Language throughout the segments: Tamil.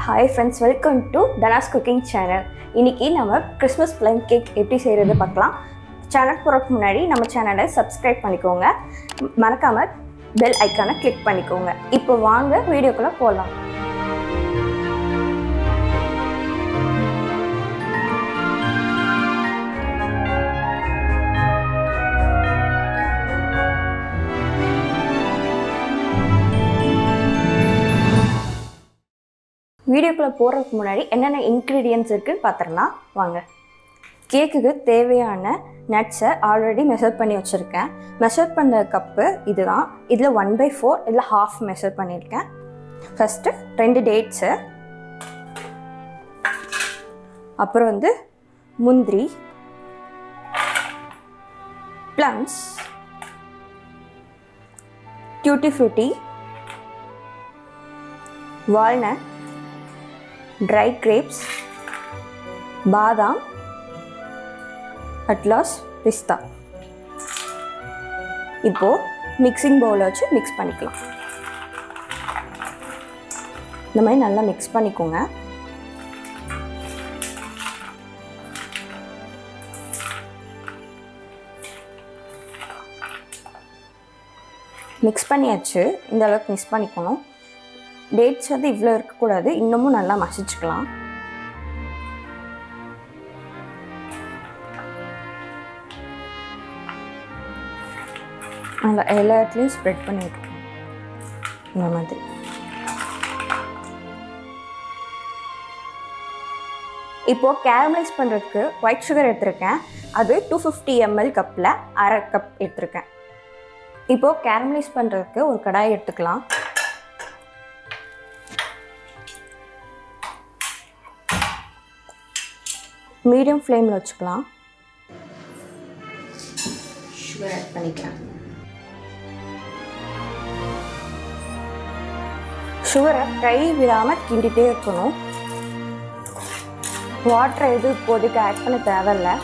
Hi friends, welcome to Dhana's cooking channel. இன்னைக்கு நம்ம கிறிஸ்மஸ் plum cake எப்படி செய்யறது பார்க்கலாம். சேனல் போறதுக்கு முன்னாடி நம்ம சேனலை சப்ஸ்கிரைப் பண்ணிக்கோங்க. மறக்காம பெல் ஐகானை கிளிக் பண்ணிக்கோங்க. இப்போ வாங்க வீடியோக்குள்ள போலாம். வீடியோக்குள்ளே போகிறதுக்கு முன்னாடி என்னென்ன இன்க்ரீடியன்ட்ஸ் இருக்குன்னு பார்த்துடலாம் வாங்க. கேக்குக்கு தேவையான நட்ஸை ஆல்ரெடி மெஷர் பண்ணி வச்சுருக்கேன். மெஷர் பண்ண கப்பு இதுதான். இதில் 1/4 இதில் half மெஷர் பண்ணியிருக்கேன். ஃபஸ்ட்டு 2 டேட்ஸு, அப்புறம் முந்திரி, plums, duty Frooti, walnut, dry grapes, பாதாம், அட்லாஸ், பிஸ்தா. இப்போது மிக்சிங் பவுலில் வச்சு மிக்ஸ் பண்ணிக்கலாம். இந்த மாதிரி நல்லா மிக்ஸ் பண்ணிக்கோங்க. மிக்ஸ் பண்ணியாச்சு. இந்த அளவுக்கு மிக்ஸ் பண்ணிக்கணும். டேட்ஸ் இவ்வளோ இருக்கக்கூடாது, இன்னமும் நல்லா மசிச்சுக்கலாம். நல்லா எல்லா இடத்துலையும் ஸ்ப்ரெட் பண்ணி விட்டுருக்கோம் இந்த மாதிரி. இப்போது கேரமலைஸ் பண்ணுறதுக்கு ஒயிட் சுகர் எடுத்திருக்கேன். அது 250 ml கப்பில் 1/2 கப் எடுத்திருக்கேன். இப்போது கேரமலைஸ் பண்ணுறதுக்கு ஒரு கடாய் எடுத்துக்கலாம். மீடியம் ஃப்ளேமில் வச்சுக்கலாம். சுகர் ஆட் பண்ணிக்கலாம். சுகரை கை விடாமல் கிண்டிகிட்டே இருக்கணும். வாட்டரை இப்போதைக்கு ஆட் பண்ண தேவையில்லை.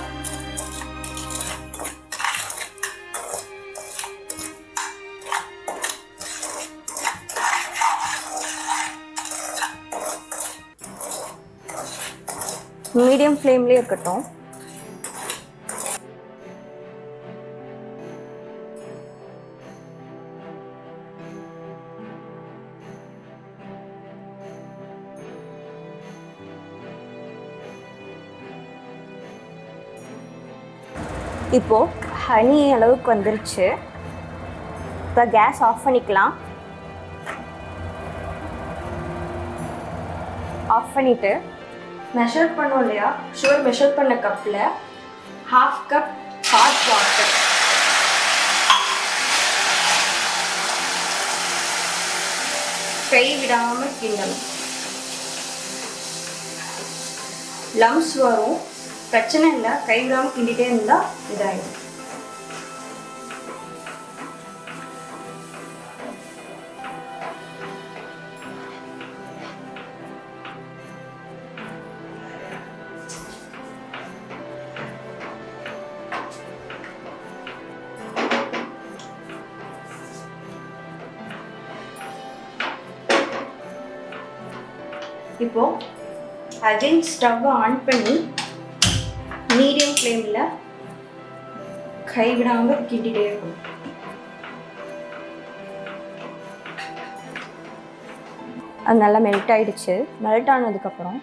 மீடியம் ஃப்ளேம்லேயே இருக்கட்டும். இப்போது ஹனி அளவுக்கு வந்துருச்சு. இப்போ கேஸ் ஆஃப் பண்ணிக்கலாம். ஆஃப் பண்ணிவிட்டு மெஷர் பண்ணோம் இல்லையா, சுகர் மெஷர் பண்ண கப்பில் 1/2 கப் ஹாட் வாட்டர், கை விடாமல் கிண்டணும். லம்ஸ் வரும், பிரச்சனை இல்லை. கை விடாமல் கிண்டிகிட்டே இருந்தால் இதாகிடும். இப்போது அகைன் ஸ்டவ்வை ஆன் பண்ணி மீடியம் ஃப்ளேமில் கைவிடாமல் கிண்டிகிட்டே இருக்கும். அது நல்லா மெல்ட் ஆகிடுச்சு. மெல்ட் ஆனதுக்கப்புறம்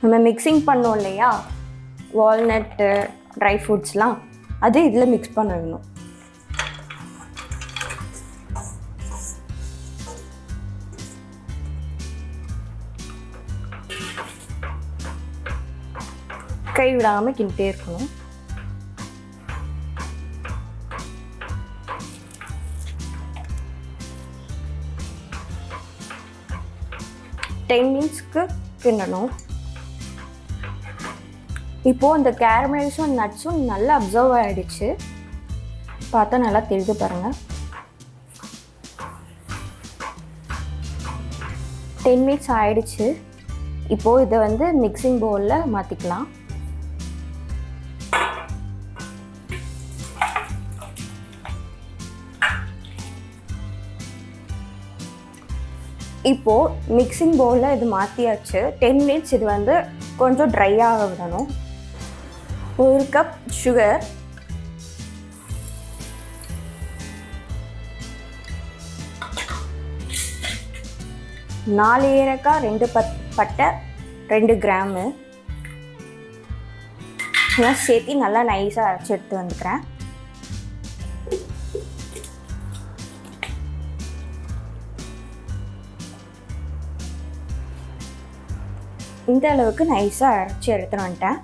நம்ம மிக்சிங் பண்ணோம் இல்லையா, வால்நட்டு, ட்ரை ஃப்ரூட்ஸ்லாம், அது இதில் மிக்ஸ் பண்ணிடணும். கை விடாமல் கிண்டிகிட்டே இருக்கணும். டென் மினிட்ஸ்க்கு கிண்டணும். இப்போது அந்த கேரமலைஸும் நட்ஸும் நல்லா அப்சர்வ் ஆகிடுச்சு. பார்த்தா நல்லா தெரிஞ்சு பாருங்கள். 10 மினிட்ஸ் ஆகிடுச்சு. இப்போது இதை மிக்சிங் பவுலில் மாற்றிக்கலாம். இப்போது மிக்சிங் பவுலில் இது மாற்றியாச்சு. 10 மினிட்ஸ் இது வந்து கொஞ்சம் ட்ரையாக விடணும். 1 கப் சுகர், 4 ஏலக்காய், 2 பட்டை, 2 கிராமு நான் சேர்த்து நல்லா நைஸாக அரைச்சி எடுத்து வந்துக்கிறேன். இந்த அளவுக்கு நைஸாக அரைச்சி எடுத்துகிட்டு வந்துட்டேன்.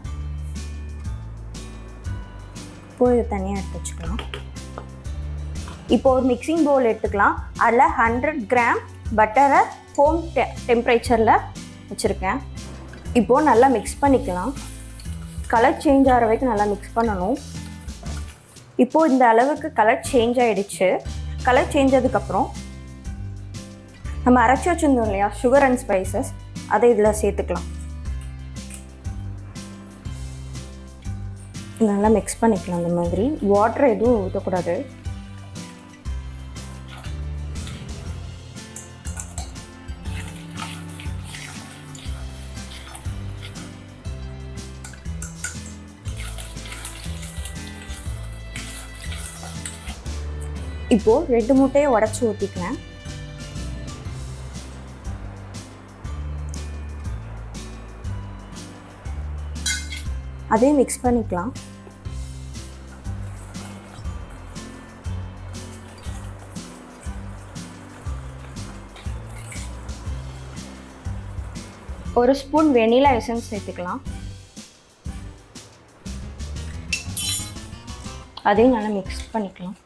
இப்போ இதை தனியாக எடுத்து வச்சுக்கலாம். இப்போ ஒரு மிக்சிங் பவுல் எடுத்துக்கலாம். அதில் 100 கிராம் பட்டரை ஹோம் டெம்பரேச்சரில் வச்சுருக்கேன். இப்போது நல்லா மிக்ஸ் பண்ணிக்கலாம். கலர் சேஞ்ச் ஆகிற வரைக்கும் நல்லா மிக்ஸ் பண்ணணும். இப்போது இந்த அளவுக்கு கலர் சேஞ்ச் ஆகிடுச்சு. கலர் சேஞ்ச் ஆனதுக்கப்புறம் நம்ம அரைச்சி வச்சுருந்தோம் இல்லையா சுகர் அண்ட் ஸ்பைசஸ், அதை இதில் சேர்த்துக்கலாம். நல்லா மிக்ஸ் பண்ணிக்கலாம். அந்த மாதிரி வாட்டர் எதுவும் ஊற்றக்கூடாது. இப்போது 2 முட்டையை உடச்சி ஊற்றிக்கிறேன். அதையும் மிக்ஸ் பண்ணிக்கலாம். ஒரு ஸ்பூன் வெனிலா எசன்ஸ் சேர்த்துக்கலாம். அதையும் நல்லா மிக்ஸ் பண்ணிக்கலாம்.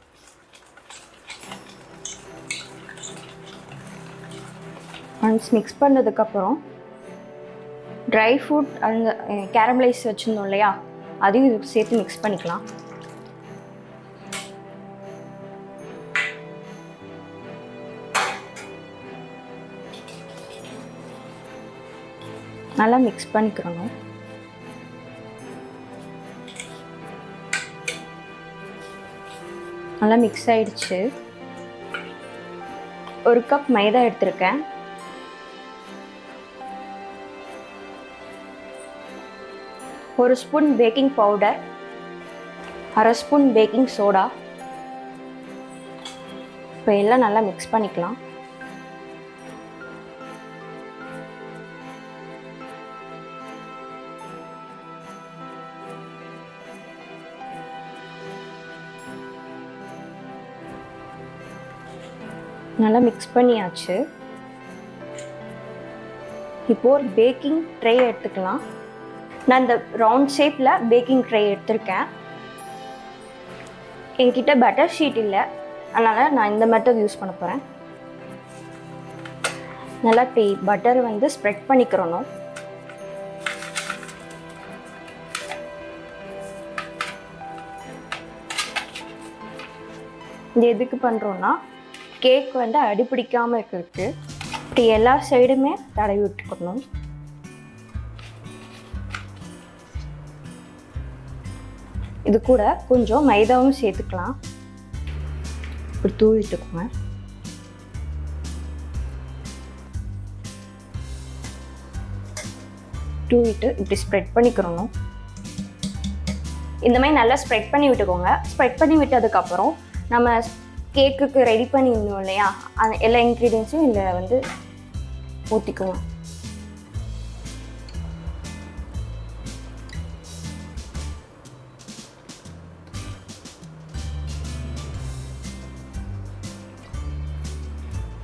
ஒன்ஸ் மிக்ஸ் பண்ணதுக்கப்புறம் ட்ரை ஃப்ரூட் அந்த கேரமலைஸ் வச்சுருந்தோம் இல்லையா, அதையும் இது சேர்த்து மிக்ஸ் பண்ணிக்கலாம். நல்லா மிக்ஸ் பண்ணிக்கிறணும். நல்லா மிக்ஸ் ஆயிடுச்சு. 1 கப் மைதா எடுத்திருக்கேன். ஒரு spoon baking powder, 1/2 spoon baking soda. இப்போ எல்லாம் நல்லா மிக்ஸ் பண்ணிக்கலாம். நல்லா மிக்ஸ் பண்ணியாச்சு. இப்போ ஒரு பேக்கிங் ட்ரே எடுத்துக்கலாம். நான் இந்த ரவுண்ட் ஷேப்பில் பேக்கிங் ட்ரே எடுத்திருக்கேன். என்கிட்ட பட்டர் ஷீட் இல்லை, அதனால் நான் இந்த மெத்தட் யூஸ் பண்ண போகிறேன். நல்லா பட்டர் வந்து ஸ்ப்ரெட் பண்ணிக்கிறணும். இது எதுக்கு பண்ணுறோன்னா கேக் வந்து அடிப்பிடிக்காமல் இருக்கிறதுக்கு. இப்படி எல்லா சைடுமே தடவி விட்டுக்கணும். இது கூட கொஞ்சம் மைதாவும் சேர்த்துக்கலாம். இப்படி தூவிட்டுக்கோங்க. தூவிட்டு இப்படி ஸ்ப்ரெட் பண்ணிக்கிறணும். இந்த மாதிரி நல்லா ஸ்ப்ரெட் பண்ணி விட்டுக்கோங்க. ஸ்ப்ரெட் பண்ணி விட்டதுக்கப்புறம் நம்ம கேக்குக்கு ரெடி பண்ணியிருந்தோம் இல்லையா, அந்த எல்லா இன்க்ரீடியன்ஸும் இதில் வந்து ஊற்றிக்குவோம்.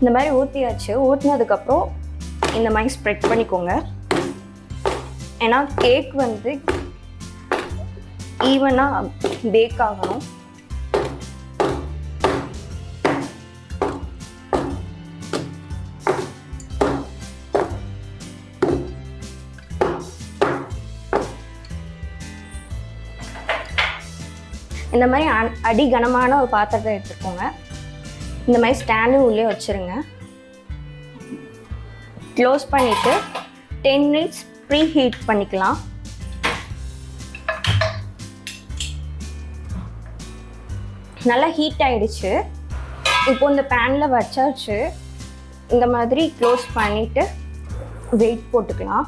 இந்த மாதிரி ஊற்றியாச்சு. ஊற்றினதுக்கப்புறம் இந்த மாதிரி ஸ்ப்ரெட் பண்ணிக்கோங்க. ஏன்னா கேக் வந்து ஈவனாக பேக் ஆகணும். இந்த மாதிரி அடிகனமான ஒரு பாத்திரத்தை எடுத்துக்கோங்க. இந்த மாதிரி ஸ்டாண்டும் உள்ளே வச்சுருங்க. க்ளோஸ் பண்ணிவிட்டு 10 மினிட்ஸ் ப்ரீ ஹீட் பண்ணிக்கலாம். நல்லா ஹீட் ஆகிடுச்சு. இப்போ இந்த பேனில் வச்சாச்சு. இந்த மாதிரி க்ளோஸ் பண்ணிவிட்டு வெயிட் போட்டுக்கலாம்.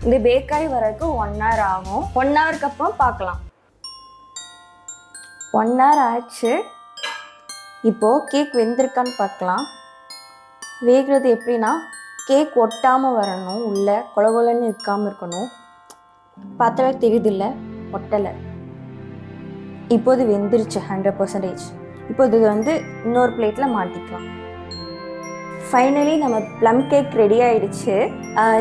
இந்த பேக்காய் வரதுக்கு 1 hour ஆகும். 1 hourக்கு அப்புறம் பார்க்கலாம். 1 hour ஆச்சு. இப்போது கேக் வெந்திருக்கான்னு பார்க்கலாம். வேகிறது எப்படின்னா கேக் ஒட்டாமல் வரணும், உள்ளே கொலகொலன்னு இருக்காமல் இருக்கணும். பார்த்தாலே தெரியுதில்ல, ஒட்டலை. இப்போது வெந்துருச்சு 100%. இப்போது இது வந்து இன்னொரு பிளேட்டில் மாட்டிக்கலாம். ஃபைனலி நம்ம ப்ளம் கேக் ரெடி ஆகிடுச்சு.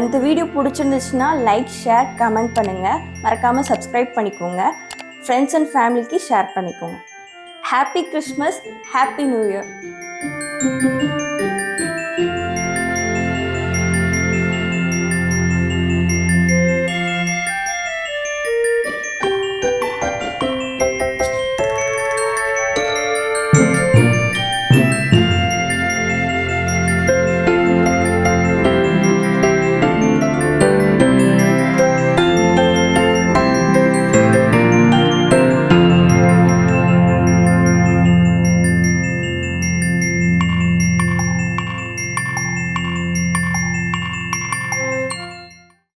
இந்த வீடியோ பிடிச்சிருந்துச்சுன்னா லைக், ஷேர், கமெண்ட் பண்ணுங்கள். மறக்காமல் சப்ஸ்கிரைப் பண்ணிக்கோங்க. ஃப்ரெண்ட்ஸ் அண்ட் ஃபேமிலிக்கு ஷேர் பண்ணிக்கோங்க. Happy Christmas, happy new year.